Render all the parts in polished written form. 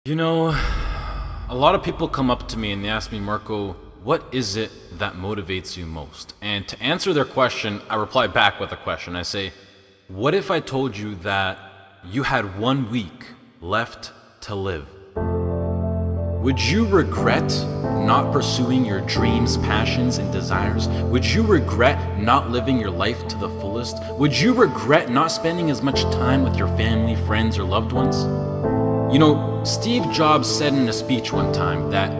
You know, a lot of people come up to me and they ask me, Marko, what is it that motivates you most? And to answer their question, I reply back with a question. I say, what if I told you that you had 1 week left to live? Would you regret not pursuing your dreams, passions, and desires? Would you regret not living your life to the fullest? Would you regret not spending as much time with your family, friends, or loved ones? You know, Steve Jobs said in a speech one time that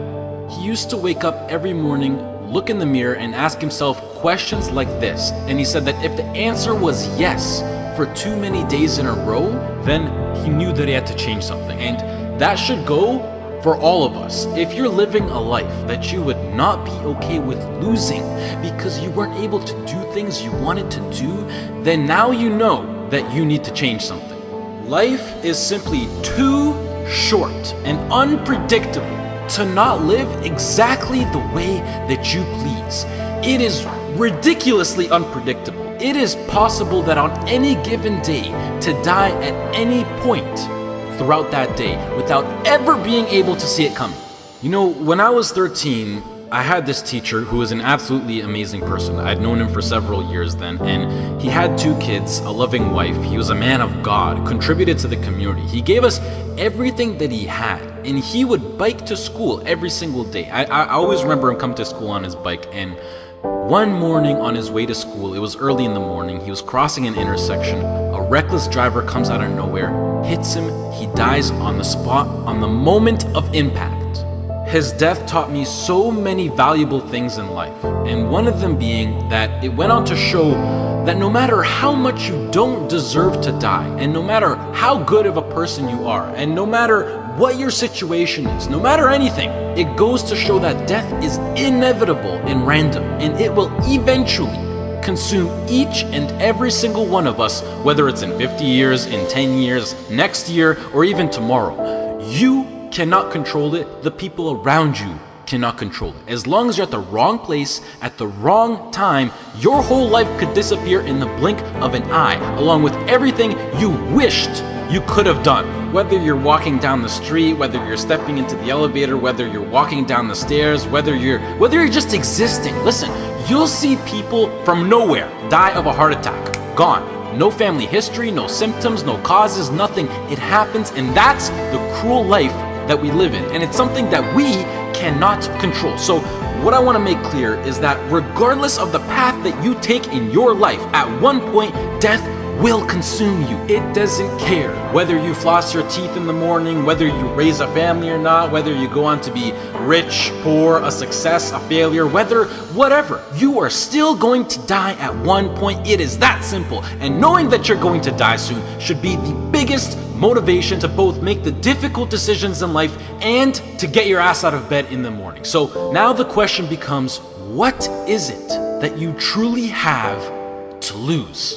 he used to wake up every morning, look in the mirror, and ask himself questions like this. And he said that if the answer was yes for too many days in a row, then he knew that he had to change something. And that should go for all of us. If you're living a life that you would not be okay with losing because you weren't able to do things you wanted to do, then now you know that you need to change something. Life is simply too short and unpredictable to not live exactly the way that you please. It is ridiculously unpredictable. It is possible that on any given day to die at any point throughout that day without ever being able to see it coming. You know, when I was 13, I had this teacher who was an absolutely amazing person. I'd known him for several years then, and he had 2 kids, a loving wife. He was a man of God, contributed to the community. He gave us everything that he had, and he would bike to school every single day. I always remember him coming to school on his bike, and one morning on his way to school, it was early in the morning, he was crossing an intersection. A reckless driver comes out of nowhere, hits him, he dies on the spot, on the moment of impact. His death taught me so many valuable things in life, and one of them being that it went on to show that no matter how much you don't deserve to die, and no matter how good of a person you are, and no matter what your situation is, no matter anything, it goes to show that death is inevitable and random, and it will eventually consume each and every single one of us, whether it's in 50 years, in 10 years, next year, or even tomorrow. You cannot control it. The people around you cannot control it. As long as you're at the wrong place at the wrong time, your whole life could disappear in the blink of an eye, along with everything you wished you could have done. Whether you're walking down the street, whether you're stepping into the elevator, whether you're walking down the stairs, whether you're just existing. Listen, you'll see people from nowhere die of a heart attack. Gone. No family history, no symptoms, no causes, nothing. It happens, and that's the cruel life that we live in, and it's something that we cannot control. So what I want to make clear is that regardless of the path that you take in your life, at one point death will consume you. It doesn't care whether you floss your teeth in the morning, whether you raise a family or not, whether you go on to be rich, poor, a success, a failure, whatever, you are still going to die at one point. It is that simple. And knowing that you're going to die soon should be the biggest motivation to both make the difficult decisions in life and to get your ass out of bed in the morning. So now the question becomes, what is it that you truly have to lose?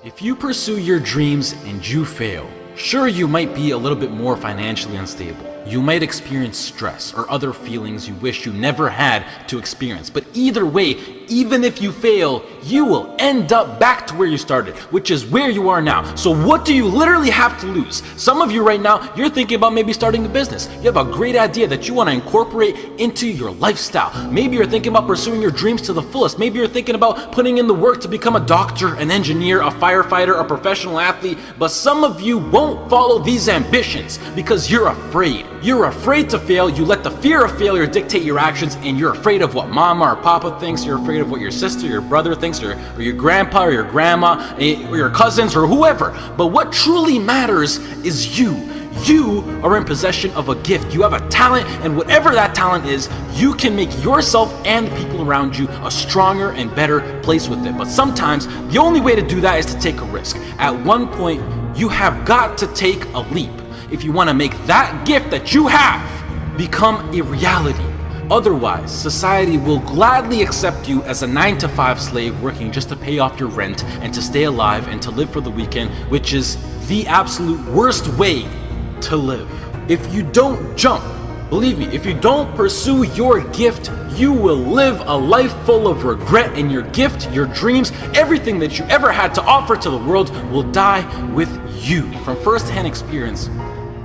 If you pursue your dreams and you fail, sure, you might be a little bit more financially unstable. You might experience stress or other feelings you wish you never had to experience. But either way, even if you fail, you will end up back to where you started, which is where you are now. So what do you literally have to lose? Some of you right now, you're thinking about maybe starting a business. You have a great idea that you want to incorporate into your lifestyle. Maybe you're thinking about pursuing your dreams to the fullest. Maybe you're thinking about putting in the work to become a doctor, an engineer, a firefighter, a professional athlete. But some of you won't follow these ambitions because you're afraid. You're afraid to fail. You let the fear of failure dictate your actions, and you're afraid of what mama or papa thinks. You're afraid of what your sister, your brother thinks, or your grandpa or your grandma, or your cousins, or whoever. But what truly matters is you. You are in possession of a gift. You have a talent, and whatever that talent is, you can make yourself and the people around you a stronger and better place with it. But sometimes the only way to do that is to take a risk. At one point, you have got to take a leap if you want to make that gift that you have become a reality. Otherwise, society will gladly accept you as a 9-to-5 slave working just to pay off your rent and to stay alive and to live for the weekend, which is the absolute worst way to live. If you don't jump, believe me, if you don't pursue your gift, you will live a life full of regret, and your gift, your dreams, everything that you ever had to offer to the world will die with you. From first-hand experience,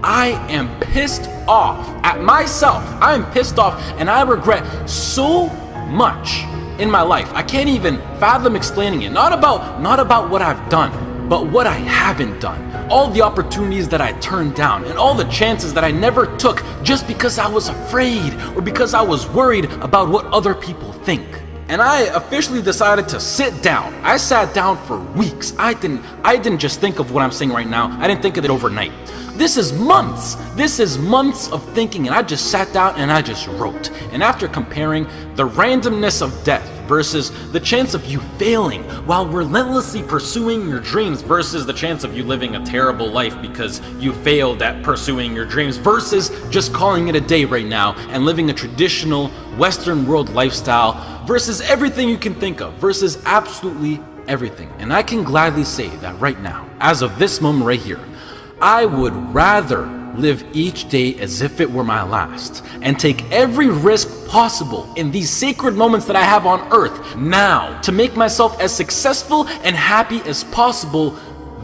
I am pissed off at myself. I am pissed off and I regret so much in my life. I can't even fathom explaining it. Not about what I've done, but what I haven't done. All the opportunities that I turned down and all the chances that I never took just because I was afraid or because I was worried about what other people think. And I officially decided to sit down. I sat down for weeks. I didn't just think of what I'm saying right now. I didn't think of it overnight. This is months. This is months of thinking, and I just sat down and I just wrote. And after comparing the randomness of death versus the chance of you failing while relentlessly pursuing your dreams versus the chance of you living a terrible life because you failed at pursuing your dreams versus just calling it a day right now and living a traditional Western world lifestyle versus everything you can think of versus absolutely everything. And I can gladly say that right now, as of this moment right here, I would rather live each day as if it were my last and take every risk possible in these sacred moments that I have on earth now to make myself as successful and happy as possible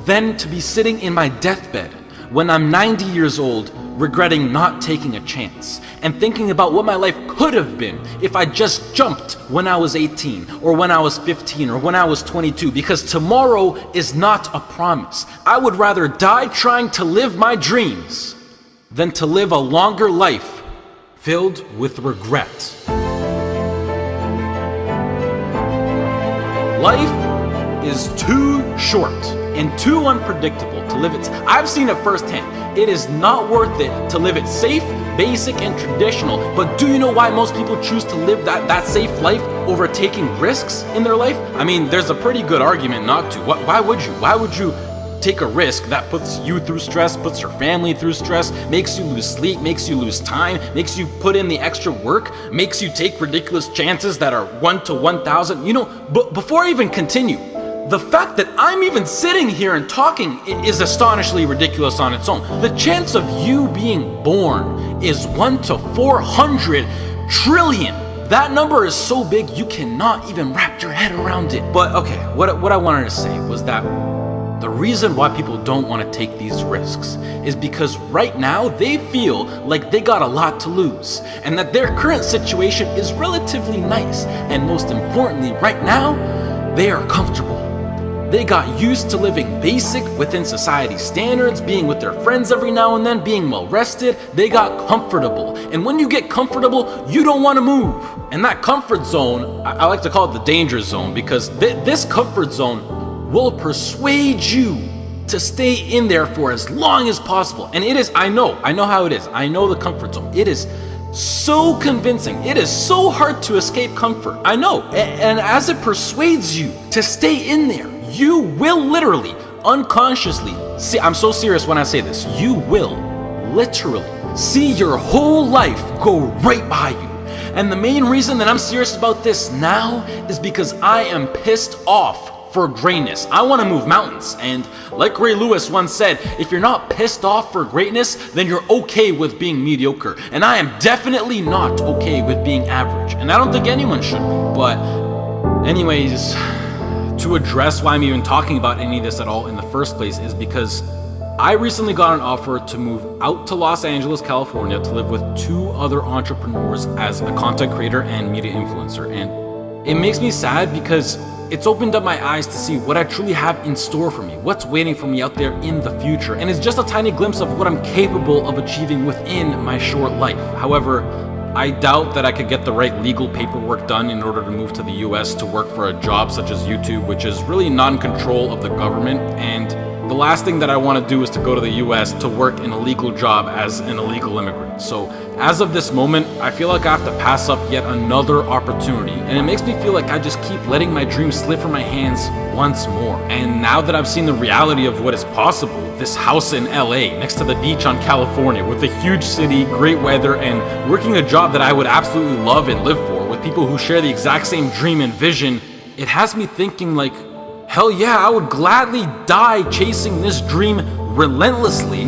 than to be sitting in my deathbed when I'm 90 years old regretting not taking a chance and thinking about what my life could have been if I just jumped when I was 18 or when I was 15 or when I was 22, because tomorrow is not a promise. I would rather die trying to live my dreams than to live a longer life filled with regret. Life is too short and too unpredictable to live it. I've seen it firsthand. It is not worth it to live it safe, basic, and traditional. But do you know why most people choose to live that safe life over taking risks in their life? I mean, there's a pretty good argument not to. Why would you? Why would you take a risk that puts you through stress, puts your family through stress, makes you lose sleep, makes you lose time, makes you put in the extra work, makes you take ridiculous chances that are 1 to 1,000? You know, but before I even continue, the fact that I'm even sitting here and talking is astonishingly ridiculous on its own. The chance of you being born is 1 to 400 trillion. That number is so big you cannot even wrap your head around it. But okay, what I wanted to say was that the reason why people don't want to take these risks is because right now they feel like they got a lot to lose and that their current situation is relatively nice. And most importantly, right now, they are comfortable. They got used to living basic within society standards, being with their friends every now and then, being well rested. They got comfortable. And when you get comfortable, you don't want to move. And that comfort zone, I like to call it the danger zone, because this comfort zone will persuade you to stay in there for as long as possible. And it is, I know how it is. I know the comfort zone. It is so convincing. It is so hard to escape comfort. I know. And as it persuades you to stay in there, you will literally, unconsciously, see, I'm so serious when I say this, you will literally see your whole life go right by you. And the main reason that I'm serious about this now is because I am pissed off for greatness. I want to move mountains. And like Ray Lewis once said, if you're not pissed off for greatness, then you're okay with being mediocre. And I am definitely not okay with being average. And I don't think anyone should be. But anyways, to address why I'm even talking about any of this at all in the first place is because I recently got an offer to move out to Los Angeles, California to live with 2 other entrepreneurs as a content creator and media influencer. And it makes me sad because it's opened up my eyes to see what I truly have in store for me, what's waiting for me out there in the future. And it's just a tiny glimpse of what I'm capable of achieving within my short life. However, I doubt that I could get the right legal paperwork done in order to move to the US to work for a job such as YouTube, which is really not in control of the government. And the last thing that I want to do is to go to the US to work in a legal job as an illegal immigrant. So as of this moment, I feel like I have to pass up yet another opportunity. And it makes me feel like I just keep letting my dreams slip from my hands once more. And now that I've seen the reality of what is possible, this house in LA next to the beach on California with a huge city, great weather, and working a job that I would absolutely love and live for with people who share the exact same dream and vision, it has me thinking like, hell yeah, I would gladly die chasing this dream relentlessly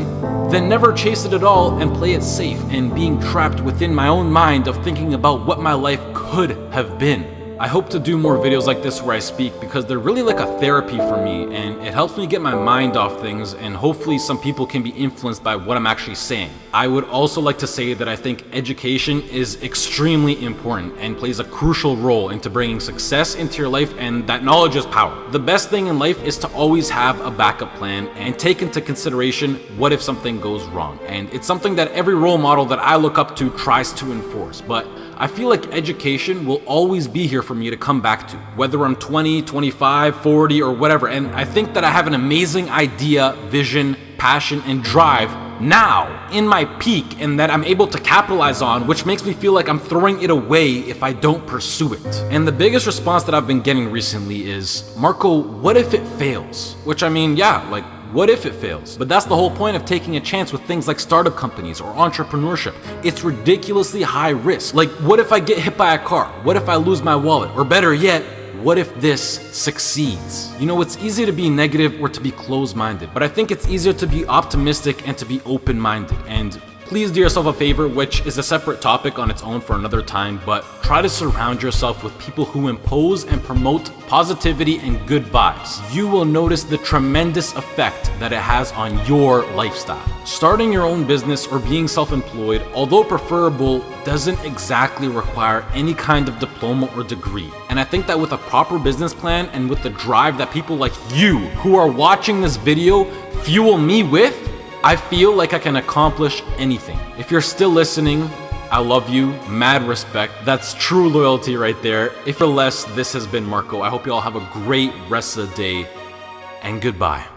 than never chase it at all and play it safe and being trapped within my own mind of thinking about what my life could have been. I hope to do more videos like this where I speak because they're really like a therapy for me, and it helps me get my mind off things, and hopefully some people can be influenced by what I'm actually saying. I would also like to say that I think education is extremely important and plays a crucial role into bringing success into your life, and that knowledge is power. The best thing in life is to always have a backup plan and take into consideration what if something goes wrong. And it's something that every role model that I look up to tries to enforce, but I feel like education will always be here for me to come back to, whether I'm 20, 25, 40, or whatever. And I think that I have an amazing idea, vision, passion, and drive now in my peak, and that I'm able to capitalize on, which makes me feel like I'm throwing it away if I don't pursue it. And the biggest response that I've been getting recently is, Marko, what if it fails? Which, I mean, yeah, like, what if it fails? But that's the whole point of taking a chance with things like startup companies or entrepreneurship. It's ridiculously high risk. Like, what if I get hit by a car? What if I lose my wallet? Or better yet, what if this succeeds? You know, it's easy to be negative or to be closed-minded, but I think it's easier to be optimistic and to be open-minded. And please do yourself a favor, which is a separate topic on its own for another time, but try to surround yourself with people who impose and promote positivity and good vibes. You will notice the tremendous effect that it has on your lifestyle. Starting your own business or being self-employed, although preferable, doesn't exactly require any kind of diploma or degree. And I think that with a proper business plan and with the drive that people like you who are watching this video fuel me with, I feel like I can accomplish anything. If you're still listening, I love you, mad respect. That's true loyalty right there. If you're less, this has been Marko. I hope you all have a great rest of the day, and goodbye.